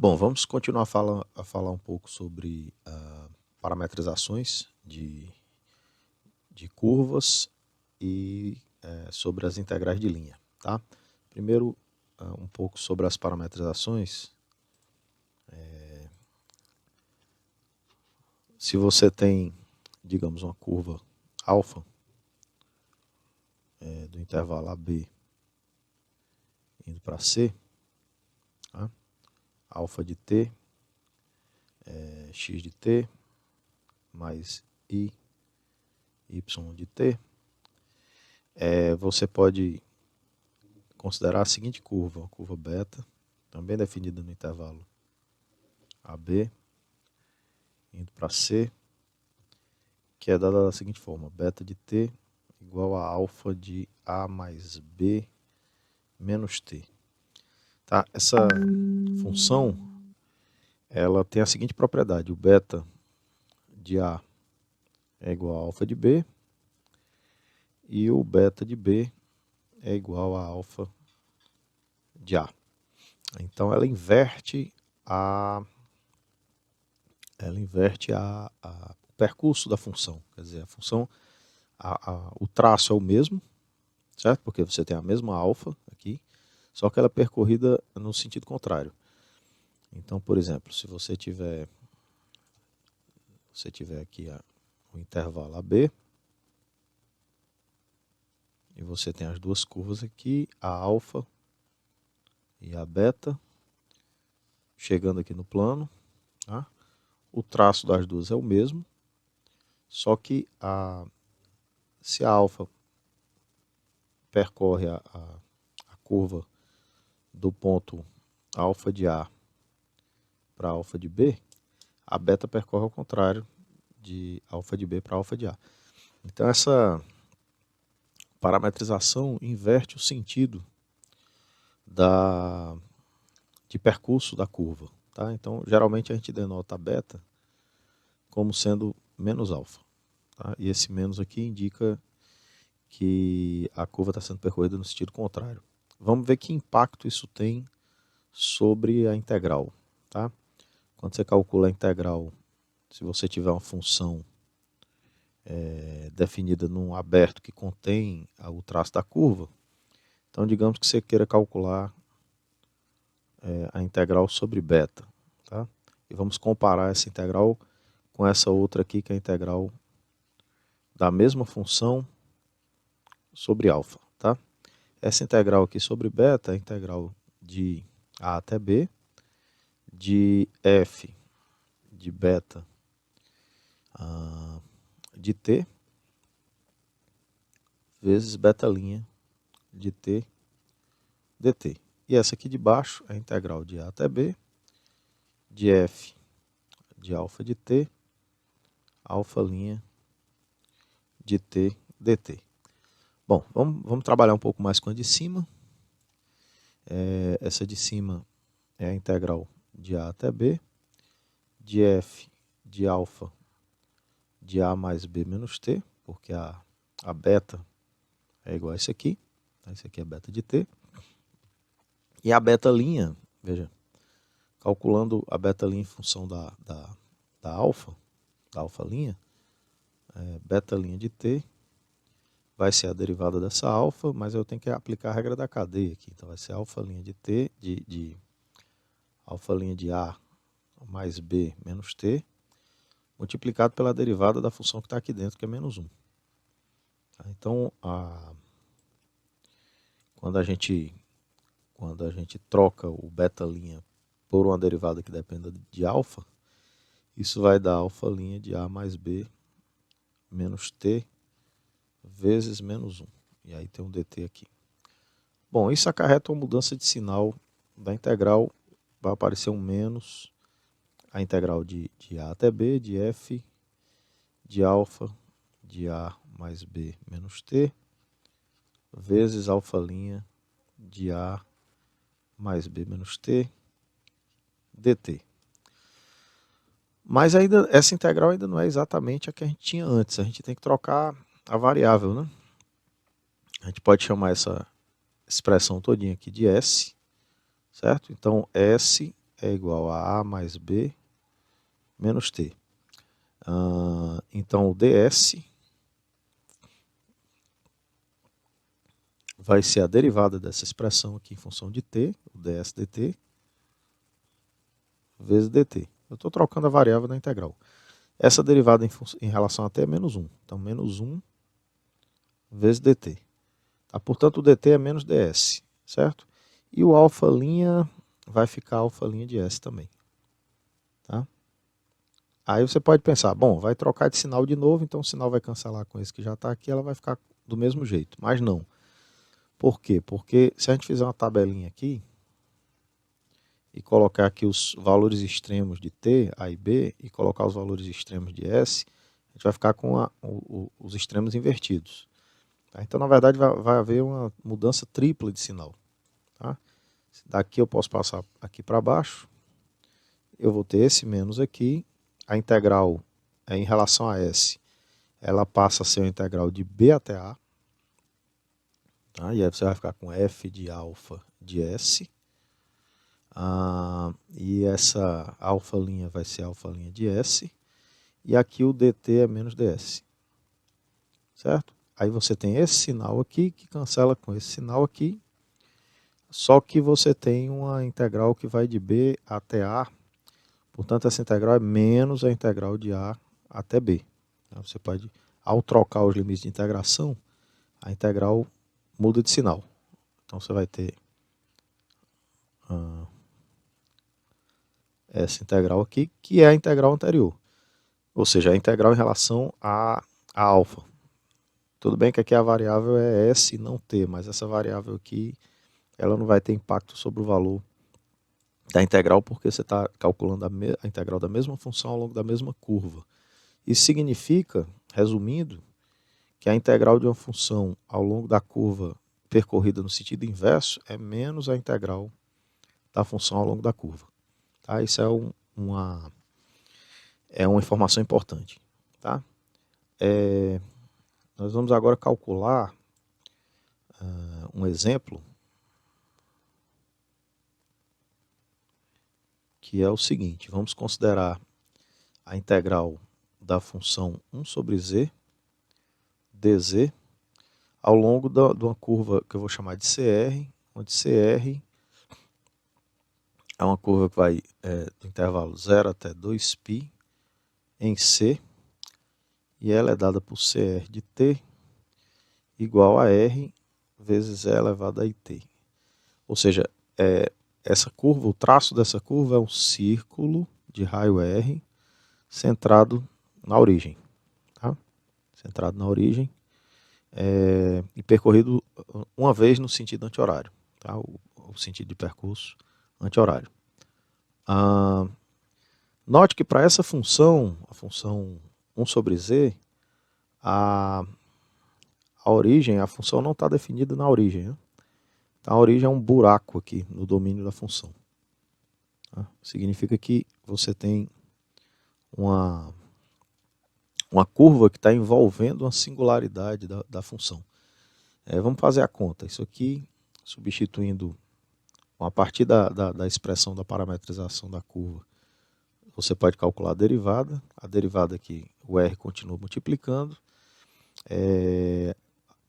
Bom, vamos continuar a falar um pouco sobre parametrizações de curvas e sobre as integrais de linha. Tá? Primeiro, um pouco sobre as parametrizações. Se você tem, digamos, uma curva alfa do intervalo AB indo para C, tá? Alfa de t, x de t, mais y de t, você pode considerar a seguinte curva, a curva beta, também definida no intervalo AB, indo para C, que é dada da seguinte forma: beta de t igual a alfa de A mais B menos t. Tá? Essa função ela tem a seguinte propriedade: o beta de A é igual a alfa de B e o beta de B é igual a alfa de A. Então ela inverte o percurso da função. Quer dizer, a função, o traço é o mesmo, certo? Porque você tem a mesma alfa aqui, só que ela é percorrida no sentido contrário. Então, por exemplo, se você tiver aqui o intervalo AB, e você tem as duas curvas aqui, a alfa e a beta, chegando aqui no plano, tá? O traço das duas é o mesmo, só que se a alfa percorre a curva do ponto alfa de A para alfa de B, a beta percorre ao contrário, de alfa de B para alfa de A. Então essa parametrização inverte o sentido de percurso da curva. Tá? Então geralmente a gente denota a beta como sendo menos alfa. Tá? E esse menos aqui indica que a curva está sendo percorrida no sentido contrário. Vamos ver que impacto isso tem sobre a integral. Tá? Quando você calcula a integral, se você tiver uma função definida num aberto que contém o traço da curva, então digamos que você queira calcular a integral sobre beta. Tá? E vamos comparar essa integral com essa outra aqui, que é a integral da mesma função sobre alfa. Tá? Essa integral aqui sobre beta é a integral de A até B, de f de beta de t, vezes beta' de t dt. E essa aqui de baixo é a integral de A até B, de f de alfa de t, alfa' de t dt. Bom, vamos trabalhar um pouco mais com a de cima. Essa de cima é a integral de A até B, de f de alfa de A mais B menos t, porque a beta é igual a isso aqui. Esse aqui é a beta de t. E a beta', veja, calculando a beta' em função da alfa, da alfa', beta' de t vai ser a derivada dessa alfa, mas eu tenho que aplicar a regra da cadeia aqui. Então vai ser alfa' de t, de alfa' de A mais B menos t, multiplicado pela derivada da função que está aqui dentro, que é menos 1. Então, quando a gente troca o beta' por uma derivada que dependa de alfa, isso vai dar alfa' de A mais B menos t vezes menos 1. E aí tem um dt aqui. Bom, isso acarreta uma mudança de sinal da integral. Vai aparecer um menos a integral de A até B, de f de alfa de A mais B menos t, vezes alfa' de A mais B menos t dt. Mas ainda, essa integral ainda não é exatamente a que a gente tinha antes. A gente tem que trocar a variável, né? A gente pode chamar essa expressão todinha aqui de S, certo? Então S é igual a A mais B menos T. Então o ds vai ser a derivada dessa expressão aqui em função de t, o ds dt, vezes dt. Eu estou trocando a variável da integral. Essa derivada em relação a t é menos 1. Então, menos 1 vezes dt. Tá? Portanto, o dt é menos ds, certo? E o alfa' vai ficar alfa' de s também. Tá? Aí você pode pensar, bom, vai trocar de sinal de novo, então o sinal vai cancelar com esse que já está aqui, ela vai ficar do mesmo jeito. Mas não. Por quê? Porque se a gente fizer uma tabelinha aqui e colocar aqui os valores extremos de t, a e b, e colocar os valores extremos de s, a gente vai ficar com os extremos invertidos. Tá? Então, na verdade, vai haver uma mudança tripla de sinal. Tá? Daqui eu posso passar aqui para baixo, eu vou ter esse menos aqui, a integral em relação a s, ela passa a ser uma integral de b até a, tá? E aí você vai ficar com f de alfa de s, e essa alfa' vai ser alfa' de s, e aqui o dt é menos ds, certo? Aí você tem esse sinal aqui que cancela com esse sinal aqui, só que você tem uma integral que vai de b até a, portanto essa integral é menos a integral de a até b. Você pode, ao trocar os limites de integração, a integral muda de sinal. Então você vai ter essa integral aqui, que é a integral anterior. Ou seja, a integral em relação a alfa. Tudo bem que aqui a variável é s e não t, mas essa variável aqui ela não vai ter impacto sobre o valor da integral, porque você está calculando a integral da mesma função ao longo da mesma curva. Isso significa, resumindo, que a integral de uma função ao longo da curva percorrida no sentido inverso é menos a integral da função ao longo da curva. Tá? Isso é uma informação importante. Tá? Nós vamos agora calcular um exemplo que é o seguinte. Vamos considerar a integral da função 1 sobre z, dz, ao longo de uma curva que eu vou chamar de CR, onde CR é uma curva que vai do intervalo 0 até 2π em C, e ela é dada por CR de t igual a R vezes E elevado a IT. Ou seja, essa curva, o traço dessa curva é um círculo de raio R centrado na origem. Tá? Centrado na origem e percorrido uma vez no sentido anti-horário. Tá? O sentido de percurso anti-horário. Note que para essa função, a função 1 sobre z, a origem, a função não está definida na origem. Né? Então, a origem é um buraco aqui no domínio da função. Tá? Significa que você tem uma curva que está envolvendo uma singularidade da função. Vamos fazer a conta. Isso aqui, substituindo a partir da expressão da parametrização da curva, você pode calcular a derivada. A derivada aqui, o R continua multiplicando.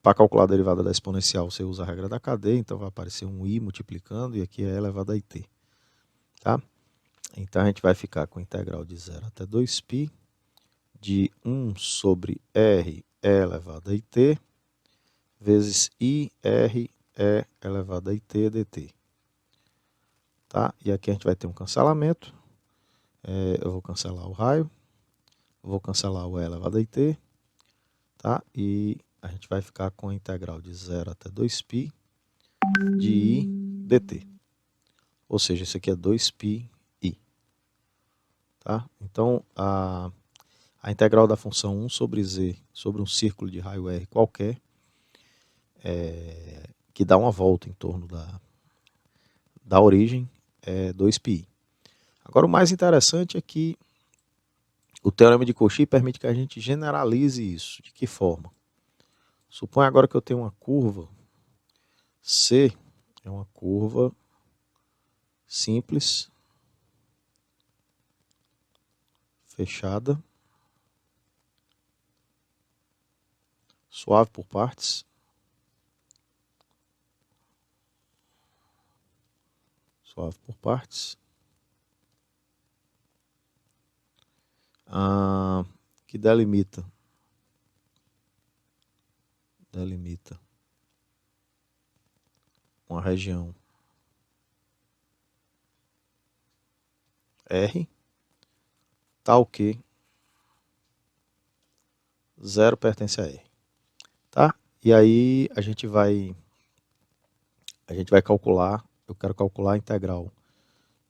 Para calcular a derivada da exponencial, você usa a regra da cadeia, então vai aparecer um i multiplicando, e aqui é elevado a it. Tá? Então a gente vai ficar com a integral de 0 até 2π de 1 sobre R E elevado a it vezes I R E elevado a it dt. Tá? E aqui a gente vai ter um cancelamento. Eu vou cancelar o raio, vou cancelar o E elevado a it, tá? E a gente vai ficar com a integral de 0 até 2π de I dt. Ou seja, isso aqui é 2πi. Tá? Então, a integral da função 1 sobre z sobre um círculo de raio R qualquer, que dá uma volta em torno da origem, é 2πi. Agora, o mais interessante é que o teorema de Cauchy permite que a gente generalize isso. De que forma? Suponha agora que eu tenho uma curva C, é uma curva simples, fechada, suave por partes, suave por partes, que delimita uma região R, tal que 0 pertence a R, tá? E aí a gente vai calcular, eu quero calcular a integral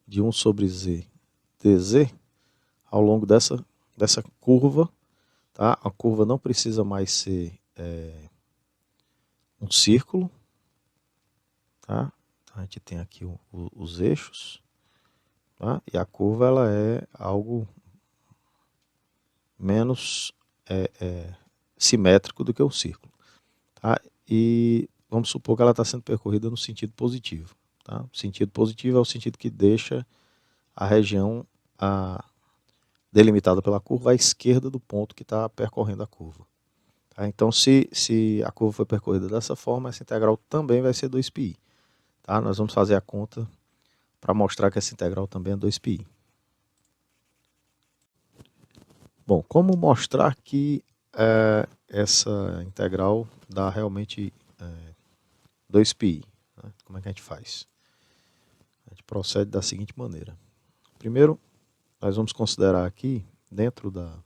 de 1 sobre z dz ao longo dessa curva, tá? A curva não precisa mais ser um círculo, tá? Então a gente tem aqui os eixos, tá? E a curva ela é algo menos simétrico do que o círculo, tá? E vamos supor que ela está sendo percorrida no sentido positivo, tá? O sentido positivo é o sentido que deixa a região delimitada pela curva à esquerda do ponto que está percorrendo a curva. Tá? Então, se a curva foi percorrida dessa forma, essa integral também vai ser 2πi. Tá? Nós vamos fazer a conta para mostrar que essa integral também é 2πi. Bom, como mostrar que essa integral dá realmente 2πi? Né? Como é que a gente faz? A gente procede da seguinte maneira. Primeiro, nós vamos considerar aqui, dentro da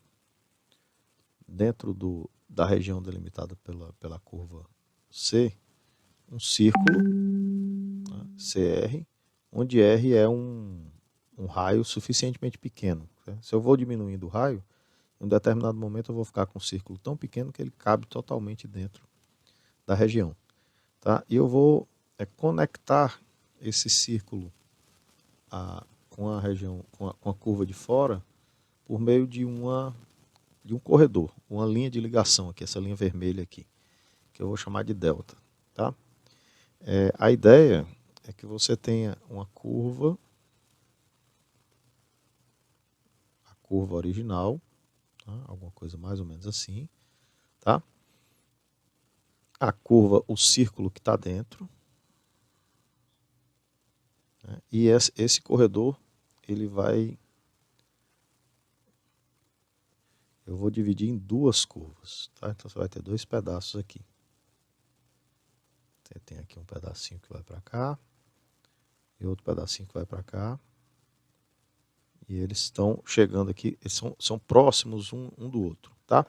região delimitada pela curva C, um círculo, né, CR, onde R é um raio suficientemente pequeno. Certo? Se eu vou diminuindo o raio, em um determinado momento eu vou ficar com um círculo tão pequeno que ele cabe totalmente dentro da região. Tá? E eu vou conectar esse círculo com a região, com a curva de fora, por meio de um corredor, uma linha de ligação aqui, essa linha vermelha aqui, que eu vou chamar de delta. Tá? A ideia é que você tenha uma curva, a curva original, tá? Alguma coisa mais ou menos assim, tá? A curva, o círculo que está dentro, né? E esse corredor, ele vai... Eu vou dividir em duas curvas, tá? Então você vai ter dois pedaços aqui. Você tem aqui um pedacinho que vai para cá e outro pedacinho que vai para cá. E eles estão chegando aqui, eles são próximos um do outro, tá?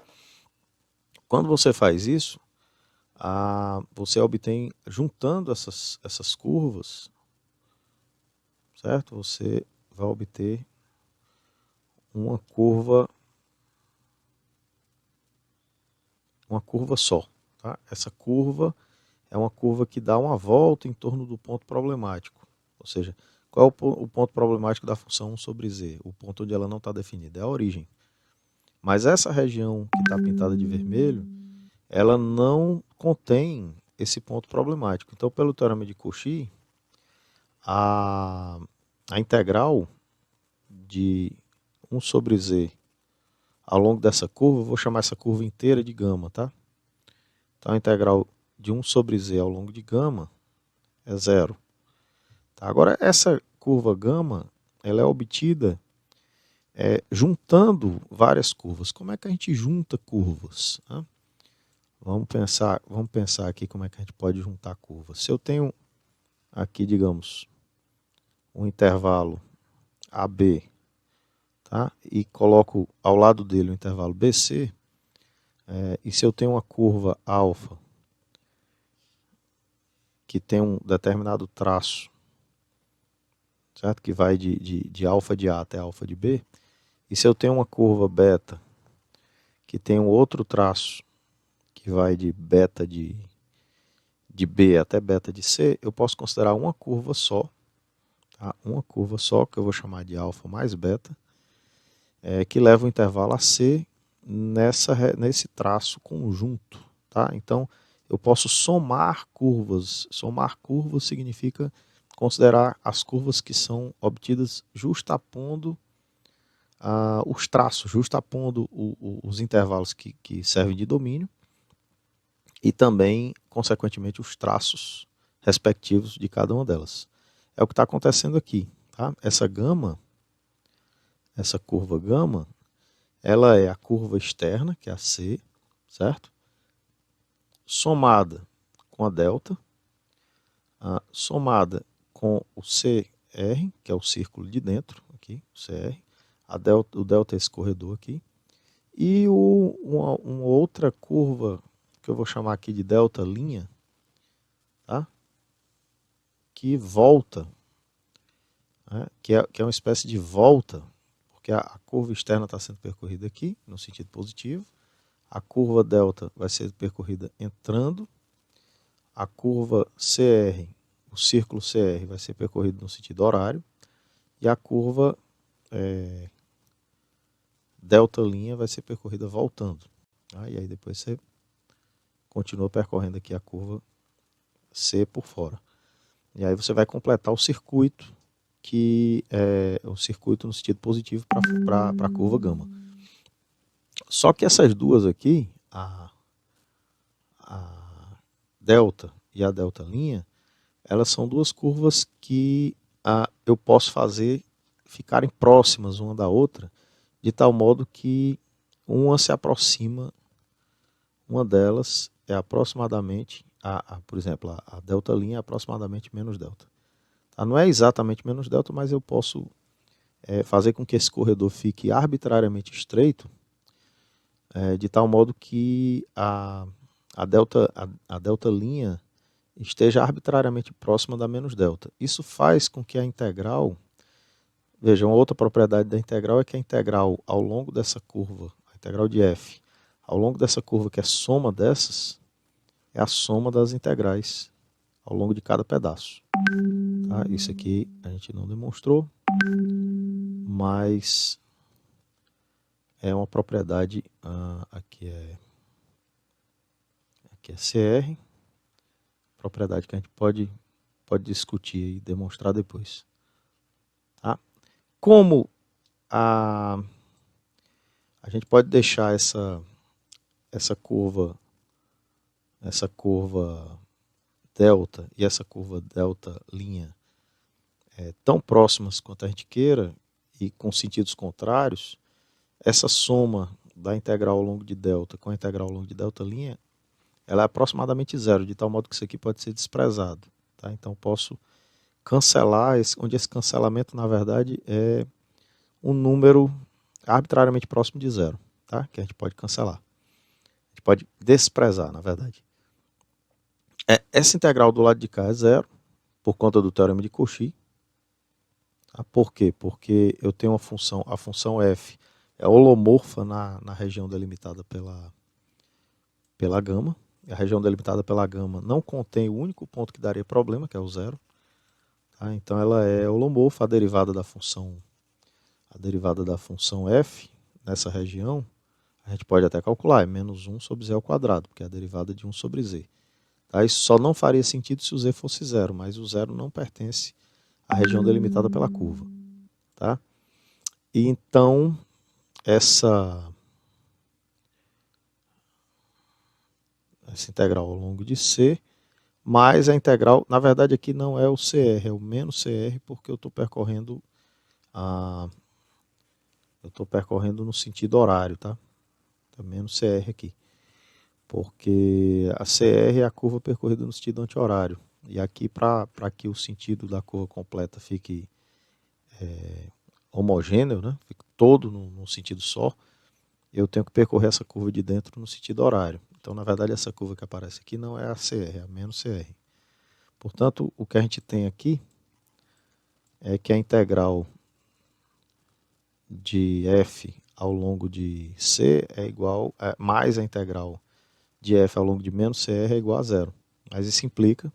Quando você faz isso, você obtém, juntando essas curvas, certo? Você vai obter uma curva só, tá? Essa curva é uma curva que dá uma volta em torno do ponto problemático. Ou seja, qual é o ponto problemático da função 1 sobre z? O ponto onde ela não está definida, é a origem. Mas essa região que está pintada de vermelho, ela não contém esse ponto problemático. Então, pelo teorema de Cauchy, a integral de 1 sobre z ao longo dessa curva, eu vou chamar essa curva inteira de gama, tá? Então, a integral de 1 sobre z ao longo de gama é 0. Tá? Agora, essa curva gama, ela é obtida juntando várias curvas. Como é que a gente junta curvas? Né? Vamos pensar aqui como é que a gente pode juntar curvas. Se eu tenho aqui, digamos, um intervalo AB, tá? E coloco ao lado dele o intervalo BC, e se eu tenho uma curva alfa que tem um determinado traço, certo? Que vai de alfa de A até alfa de B, e se eu tenho uma curva beta que tem um outro traço que vai de beta de B até beta de C, eu posso considerar uma curva só, tá? Uma curva só, que eu vou chamar de alfa mais beta, que leva o intervalo a C nesse traço conjunto. Tá? Então, eu posso somar curvas. Somar curvas significa considerar as curvas que são obtidas justapondo os traços, justapondo os intervalos que servem de domínio e também, consequentemente, os traços respectivos de cada uma delas. É o que está acontecendo aqui. Tá? Essa curva gama, ela é a curva externa, que é a C, certo? Somada com a delta, somada com o CR, que é o círculo de dentro, aqui, o CR, o delta é esse corredor aqui, e uma outra curva, que eu vou chamar aqui de delta linha, tá? Que volta, né? que é uma espécie de volta, porque a curva externa está sendo percorrida aqui, no sentido positivo, a curva delta vai ser percorrida entrando, a curva CR, o círculo CR vai ser percorrido no sentido horário, e a curva delta linha vai ser percorrida voltando. Tá? E aí depois você continua percorrendo aqui a curva C por fora. E aí você vai completar o circuito, que é o circuito no sentido positivo para a curva gama. Só que essas duas aqui, a delta e a delta linha, elas são duas curvas que eu posso fazer ficarem próximas uma da outra, de tal modo que uma se aproxima, uma delas é aproximadamente, por exemplo, a delta linha é aproximadamente menos delta. Tá? Não é exatamente menos delta, mas eu posso fazer com que esse corredor fique arbitrariamente estreito, de tal modo que a delta linha esteja arbitrariamente próxima da menos delta. Isso faz com que a integral, veja, uma outra propriedade da integral é que a integral ao longo dessa curva, a integral de f, ao longo dessa curva, que é a soma dessas, é a soma das integrais ao longo de cada pedaço. Tá? Isso aqui a gente não demonstrou, mas é uma propriedade, aqui é CR, propriedade que a gente pode discutir e demonstrar depois. Tá? Como a gente pode deixar essa curva delta e essa curva delta linha tão próximas quanto a gente queira e com sentidos contrários, essa soma da integral ao longo de delta com a integral ao longo de delta linha, ela é aproximadamente zero, de tal modo que isso aqui pode ser desprezado. Tá? Então posso cancelar, onde esse cancelamento na verdade é um número arbitrariamente próximo de zero, tá? Que a gente pode cancelar. A gente pode desprezar, na verdade. Essa integral do lado de cá é zero, por conta do teorema de Cauchy. Tá? Por quê? Porque eu tenho a função f é holomorfa na região delimitada pela gama. E a região delimitada pela gama não contém o único ponto que daria problema, que é o zero. Tá? Então ela é holomorfa, a derivada da função f nessa região, a gente pode até calcular, é menos 1 sobre z ao quadrado, porque é a derivada de 1 sobre z. Tá? Isso só não faria sentido se o z fosse zero, mas o zero não pertence à região delimitada pela curva. Tá? E então, essa integral ao longo de C, mais a integral, na verdade aqui não é o CR, é o menos CR, porque eu estou percorrendo no sentido horário, tá? Tá menos CR aqui. Porque a CR é a curva percorrida no sentido anti-horário. E aqui, para que o sentido da curva completa fique homogêneo, né? Fique todo num sentido só, eu tenho que percorrer essa curva de dentro no sentido horário. Então, na verdade, essa curva que aparece aqui não é a CR, é a menos CR. Portanto, o que a gente tem aqui é que a integral de f ao longo de C é igual, mais a integral de f ao longo de menos CR é igual a zero. Mas isso implica,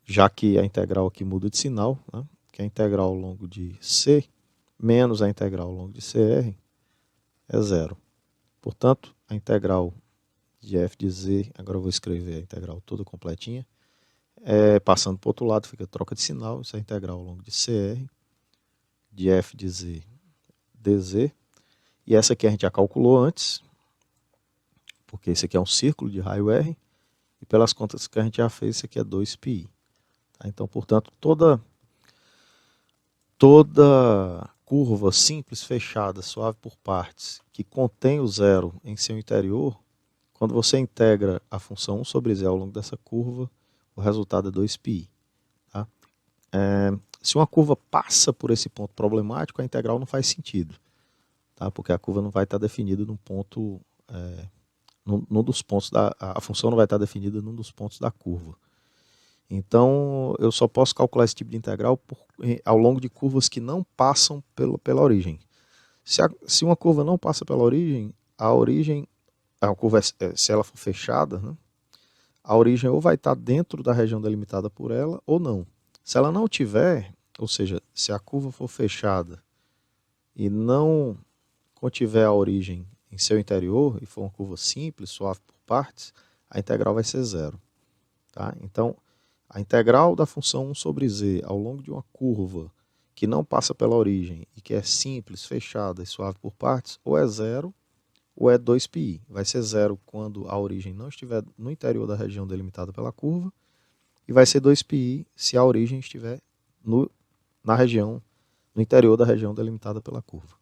já que a integral aqui muda de sinal, né, que a integral ao longo de C menos a integral ao longo de CR é zero. Portanto, a integral de f de z, agora eu vou escrever a integral toda completinha, passando para o outro lado, fica troca de sinal, isso é a integral ao longo de CR, de f de z dz, e essa aqui a gente já calculou antes, porque esse aqui é um círculo de raio R, e pelas contas que a gente já fez, esse aqui é 2πi. Tá? Então, portanto, toda curva simples, fechada, suave por partes, que contém o zero em seu interior, quando você integra a função 1 sobre z ao longo dessa curva, o resultado é 2πi. Tá? Se uma curva passa por esse ponto problemático, a integral não faz sentido, tá? Porque a curva não vai estar definida num ponto, num dos pontos a função não vai estar definida num dos pontos da curva. Então, eu só posso calcular esse tipo de integral ao longo de curvas que não passam pela origem. Se uma curva não passa pela origem, a curva, se ela for fechada, né, a origem ou vai estar dentro da região delimitada por ela ou não. Se ela não tiver, ou seja, se a curva for fechada e não contiver a origem em seu interior, e for uma curva simples, suave por partes, a integral vai ser zero. Tá? Então, a integral da função 1 sobre z ao longo de uma curva que não passa pela origem e que é simples, fechada e suave por partes, ou é zero ou é 2πi. Vai ser zero quando a origem não estiver no interior da região delimitada pela curva, e vai ser 2πi se a origem estiver no interior da região delimitada pela curva.